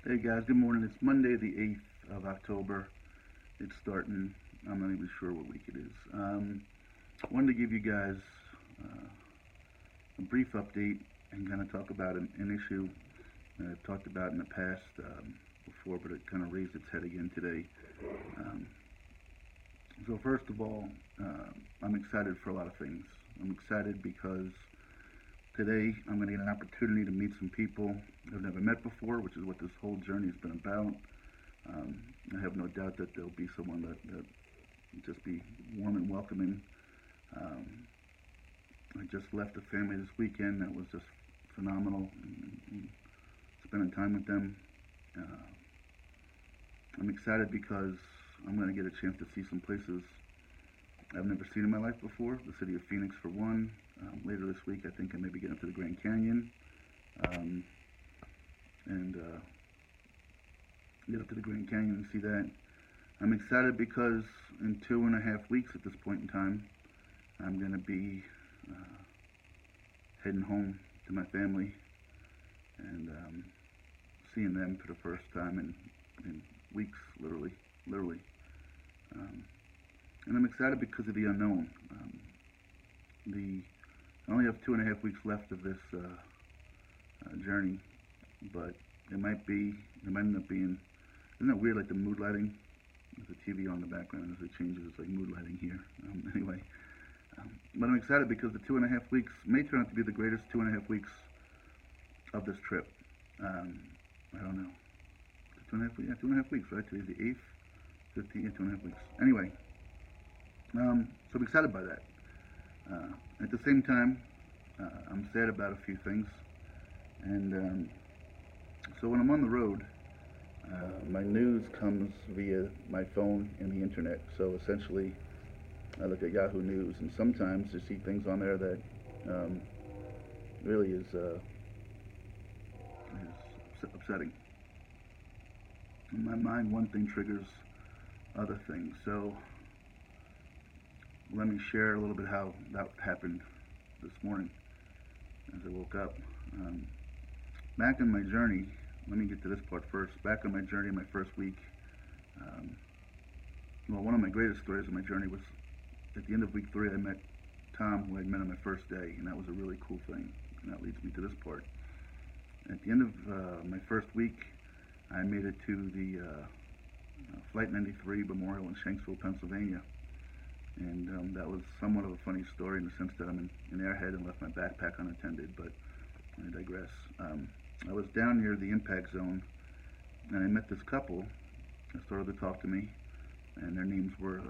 Hey guys, good morning. It's Monday, the 8th of October. It's starting. I'm not even sure what week it is. Wanted to give you guys uh, a brief update and kind of talk about an issue that I've talked about in the past before, but it kind of raised its head again today. Um, so, first of all, I'm excited for a lot of things. I'm excited because today I'm going to get an opportunity to meet some people I've never met before, which is what this whole journey has been about. Um, I have no doubt that there'll be someone that just be warm and welcoming. Um, I just left a family this weekend that was just phenomenal, and spending time with them. Uh, I'm excited because I'm going to get a chance to see some places I've never seen in my life before. The city of Phoenix, for one. Later this week, I think I may be getting to the Grand Canyon um, and get up to the Grand Canyon and see that. I'm excited because in 2.5 weeks at this point in time, I'm going to be uh, heading home to my family and seeing them for the first time in weeks, literally. Um, and I'm excited because of the unknown. The I only have 2.5 weeks left of this journey, but it might end up being. Isn't that weird? Like the mood lighting, with the TV on in the background as it changes. It's like mood lighting here. Anyway, but I'm excited because the 2.5 weeks may turn out to be the greatest 2.5 weeks of this trip. Um, I don't know. 2.5 weeks, yeah, 2.5 weeks, right? Today's the 8th, 15th, yeah, 2.5 weeks. Anyway, so I'm excited by that. At the same time, I'm sad about a few things. And so when I'm on the road, my news comes via my phone and the internet. So essentially, I look at Yahoo News, and sometimes you see things on there that um, really is upsetting. In my mind, one thing triggers other things. So let me share a little bit how that happened this morning as I woke up. Um, Back in my journey, let me get to this part first. Back on my journey, my first week, um, well, one of my greatest stories of my journey was at the end of week 3. I met Tom, who I'd met on my first day, and that was a really cool thing. And that leads me to this part. At the end of my first week, I made it to the Flight 93 Memorial in Shanksville, Pennsylvania. And that was somewhat of a funny story in the sense that I'm in Airhead and left my backpack unattended, but I digress. I was down near the impact zone and I met this couple that started to talk to me, and their names were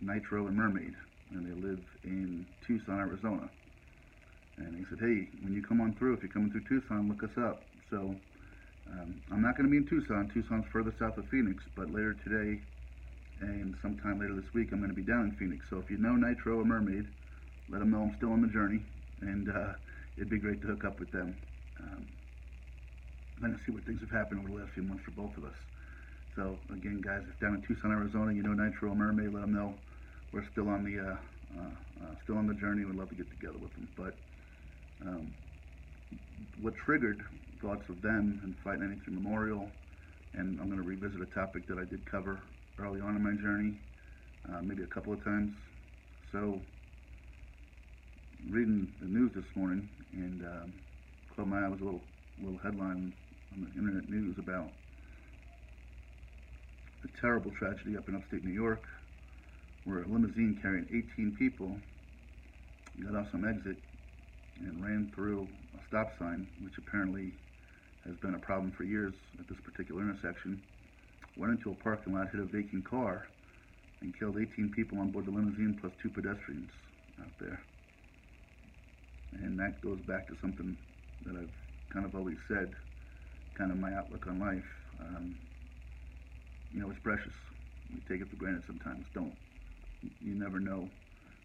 Nitro and Mermaid, and they live in Tucson, Arizona. And they said, hey, when you come on through, if you're coming through Tucson, look us up. So I'm not going to be in Tucson. Tucson's further south of Phoenix, but later today and sometime later this week, I'm going to be down in Phoenix. So if you know Nitro or Mermaid, let them know I'm still on the journey, and it'd be great to hook up with them. Um, and to see what things have happened over the last few months for both of us. So again, guys, if down in Tucson, Arizona, you know Nitro or Mermaid, let them know we're still on the journey. We'd love to get together with them. But um, what triggered thoughts of them and Flight 93 Memorial, and I'm going to revisit a topic that I did cover early on in my journey, maybe a couple of times. So reading the news this morning, and caught my eye was a little headline on the internet news about a terrible tragedy up in upstate New York where a limousine carrying 18 people got off some exit and ran through a stop sign, which apparently has been a problem for years at this particular intersection, went into a parking lot, hit a vacant car, and killed 18 people on board the limousine plus 2 pedestrians out there. And that goes back to something that I've kind of always said, kind of my outlook on life. It's precious. We take it for granted sometimes. Don't. You never know.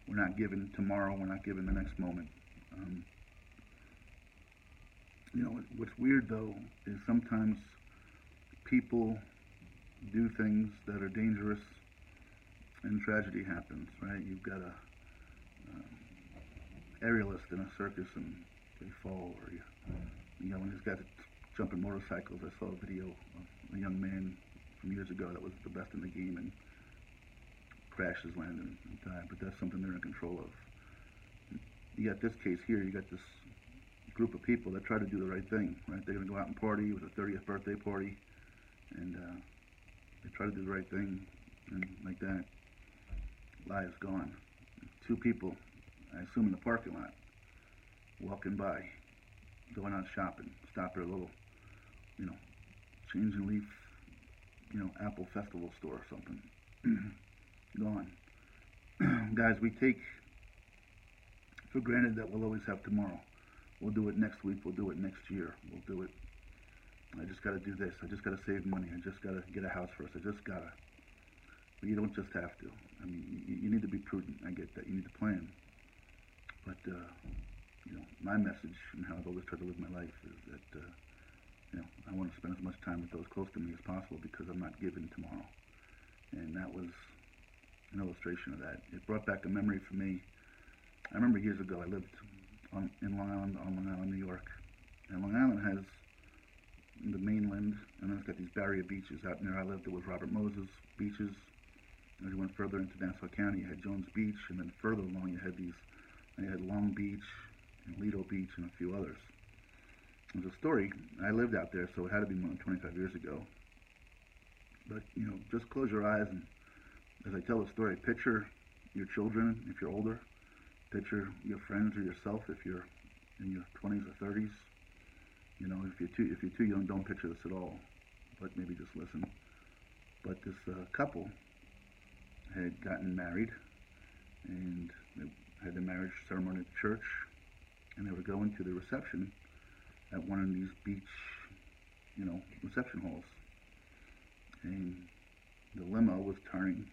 We're not given tomorrow. We're not given the next moment. Um, what's weird though is sometimes people do things that are dangerous and tragedy happens. Right? You've got a aerialist in a circus and they fall, or when these guys jumping motorcycles. I saw a video of a young man from years ago that was the best in the game and crashes, landed, and died. But that's something they're in control of. You got this case here. You got this group of people that try to do the right thing, right? They're going to go out and party. It was a 30th birthday party, and they try to do the right thing, and like that, lives gone. Two people, I assume in the parking lot, walking by, going out shopping, stop at a little, change and leaf, Apple Festival store or something. Gone. Guys, we take for granted that we'll always have tomorrow. We'll do it next week. We'll do it next year. We'll do it. I just got to do this. I just got to save money. I just got to get a house first. I just got to. But you don't just have to. I mean, you need to be prudent. I get that. You need to plan. But, my message and how I've always tried to live my life is that, I want to spend as much time with those close to me as possible because I'm not given tomorrow. And that was an illustration of that. It brought back a memory for me. I remember years ago I lived in Long Island, New York. And Long Island has the mainland, and then it's got these barrier beaches. Out near I lived, there was Robert Moses beaches. As you went further into Nassau County, you had Jones Beach, and then further along you had Long Beach and Lido Beach and a few others. There's a story. I lived out there, so it had to be more than 25 years ago. But, just close your eyes, and as I tell the story, picture your children if you're older, picture your friends or yourself if you're in your 20s or 30s. If you're too young, don't picture this at all, but maybe just listen. But this couple had gotten married, and they had their marriage ceremony at the church, and they were going to the reception at one of these beach, reception halls. And the limo was turning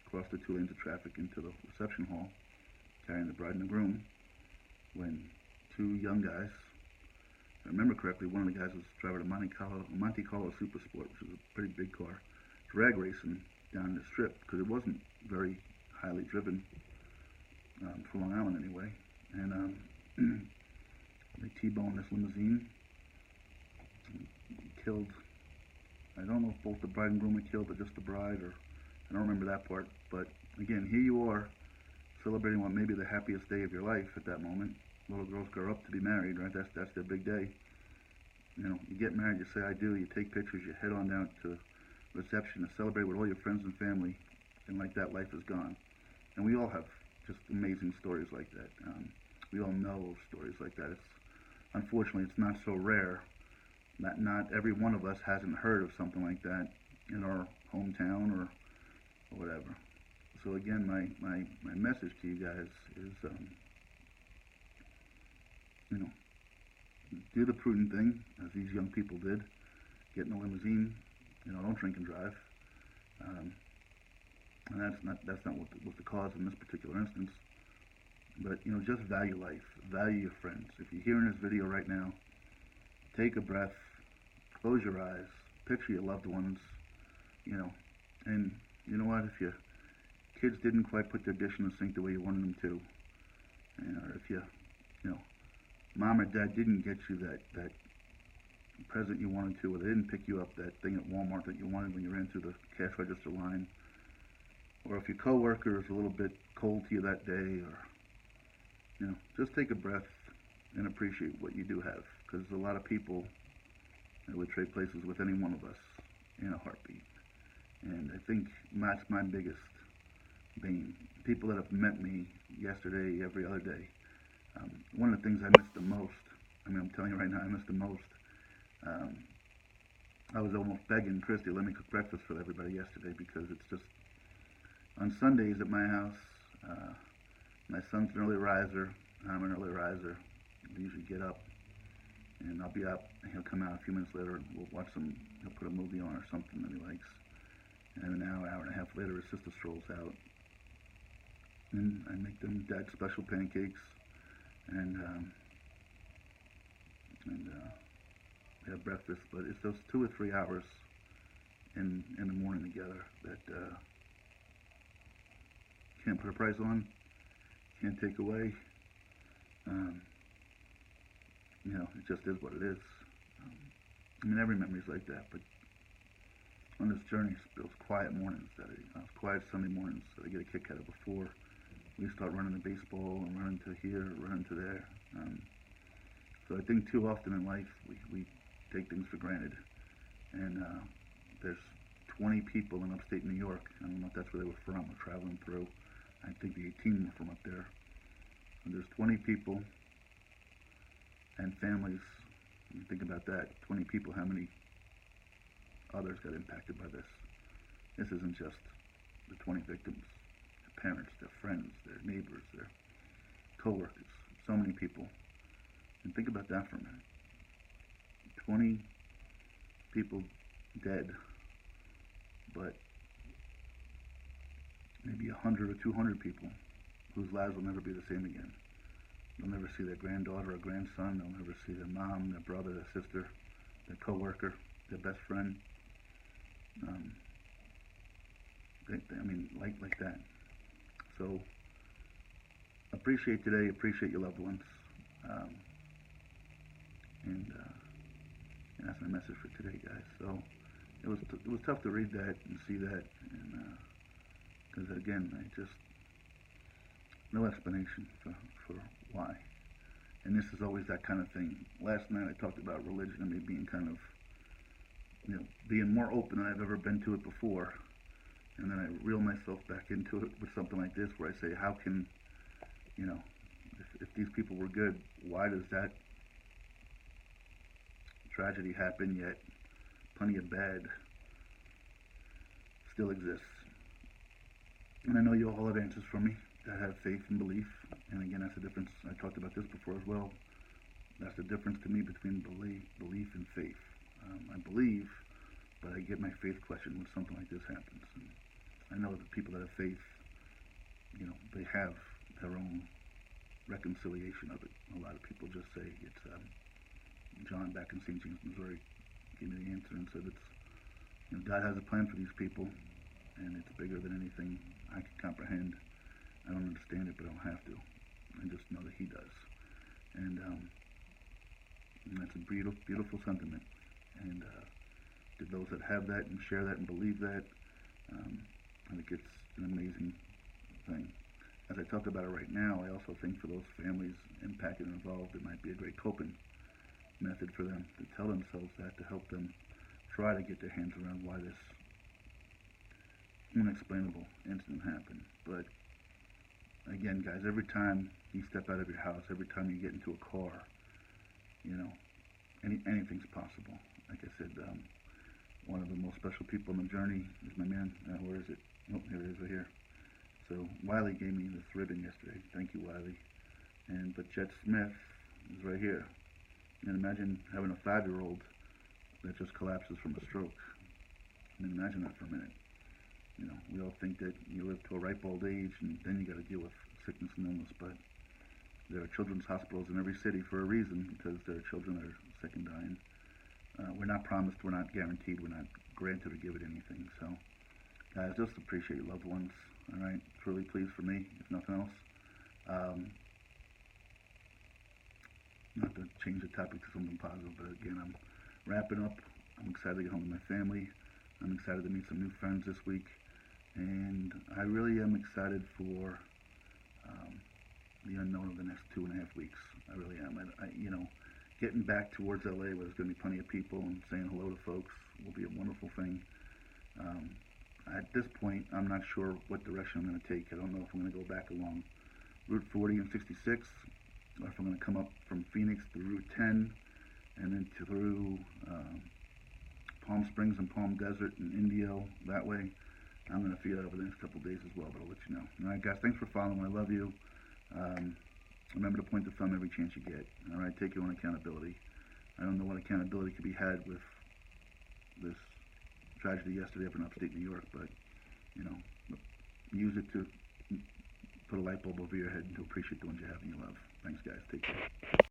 across the 2 lanes of traffic into the reception hall, carrying the bride and the groom, when 2 young guys, if I remember correctly, one of the guys was driving a Monte Carlo Super Sport, which is a pretty big car, drag racing down the strip, because it wasn't very highly driven, for Long Island anyway. And they T-boned this limousine, killed, I don't know if both the bride and groom were killed or just the bride, or I don't remember that part. But again, here you are celebrating what may be the happiest day of your life at that moment. Little girls grow up to be married, right? That's their big day. You get married, you say I do, you take pictures, you head on down to reception to celebrate with all your friends and family, and like that, life is gone. And we all have just amazing stories like that. We all know of stories like that. Unfortunately, it's not so rare. Not every one of us hasn't heard of something like that in our hometown or whatever. So again, my message to you guys is, do the prudent thing, as these young people did. Get in a limousine. Don't drink and drive. And that's not what was the cause in this particular instance. But just value life, value your friends. If you're hearing this video right now, take a breath, close your eyes, picture your loved ones, and you know what? If your kids didn't quite put their dish in the sink the way you wanted them to, or if mom or dad didn't get you that present you wanted to, or they didn't pick you up that thing at Walmart that you wanted when you ran through the cash register line, or if your coworker is a little bit cold to you that day, or just take a breath and appreciate what you do have, because a lot of people that would trade places with any one of us in a heartbeat. And I think that's my biggest bane. People that have met me yesterday, every other day. One of the things I miss the most, I'm telling you right now, I miss the most. I was almost begging Christy, let me cook breakfast for everybody yesterday, because it's just, on Sundays at my house, my son's an early riser, I'm an early riser. We usually get up, and I'll be up, and he'll come out a few minutes later, and we'll watch he'll put a movie on or something that he likes. And an hour and a half later, his sister strolls out, and I make them Dad's special pancakes, and we have breakfast. But it's those 2 or 3 hours in the morning together that can't put a price on, can't take away. It just is what it is. I mean, every memory is like that, but on this journey, those quiet mornings, those quiet Sunday mornings that I get a kick out of before we start running the baseball and running to here, running to there. So I think too often in life we take things for granted. And there's 20 people in upstate New York. I don't know if that's where they were from or traveling through. I think the 18 were from up there. And there's 20 people and families. You think about that. 20 people, how many others got impacted by this? This isn't just the 20 victims. Their parents, their friends, their neighbors, their co-workers. So many people. And think about that for a minute. 20 people dead, but maybe 100 or 200 people whose lives will never be the same again. They'll never see their granddaughter or grandson. They'll never see their mom, their brother, their sister, their co-worker, their best friend. Like that. So appreciate today. Appreciate your loved ones. And that's my message for today, guys. So it was tough to read that and see that, and because again, no explanation for why. And this is always that kind of thing. Last night I talked about religion and me being kind of, being more open than I've ever been to it before. And then I reel myself back into it with something like this, where I say, how can, if these people were good, why does that tragedy happen, yet plenty of bad still exists? And I know you all have answers for me that have faith and belief. And again, that's the difference. I talked about this before as well. That's the difference to me between belief and faith. I believe, but I get my faith questioned when something like this happens. And I know the people that have faith, they have their own reconciliation of it. A lot of people just say it's John back in St. James, Missouri, gave me the answer and said God has a plan for these people, and it's bigger than anything I can comprehend. I don't understand it, but I don't have to. I just know that He does. And that's a beautiful, beautiful sentiment. And to those that have that and share that and believe that, I think it's an amazing thing. As I talk about it right now, I also think for those families impacted and involved, it might be a great coping method for them to tell themselves that, to help them try to get their hands around why this unexplainable incident happened. But again, guys, every time you step out of your house, every time you get into a car, anything's possible. Like I said, one of the most special people on the journey is my man. Where is it? Oh, here it is, right here. So Wiley gave me this ribbon yesterday. Thank you, Wiley. But Jet Smith is right here. And imagine having a 5-year-old that just collapses from a stroke. I mean, imagine that for a minute. We all think that you live to a ripe old age and then you got to deal with sickness and illness, but there are children's hospitals in every city for a reason, because there are children that are sick and dying. We're not promised, we're not guaranteed, we're not granted or given anything. So, guys, just appreciate your loved ones. All right, it's really pleased for me, if nothing else. Not to change the topic to something positive, but again, I'm wrapping up. I'm excited to get home to my family. I'm excited to meet some new friends this week, and I really am excited for the unknown of the next 2.5 weeks. I really am. Getting back towards LA, where there's going to be plenty of people, and saying hello to folks will be a wonderful thing. At this point, I'm not sure what direction I'm going to take. I don't know if I'm going to go back along Route 40 and 66, or if I'm going to come up from Phoenix through Route 10, and then through Palm Springs and Palm Desert and Indio that way. I'm going to figure that over the next couple of days as well, but I'll let you know. All right, guys, thanks for following. I love you. Remember to point the thumb every chance you get. All right, take your own accountability. I don't know what accountability could be had with this tragedy yesterday up in upstate New York, but use it to put a light bulb over your head and to appreciate the ones you have and you love. Thanks, guys. Take care.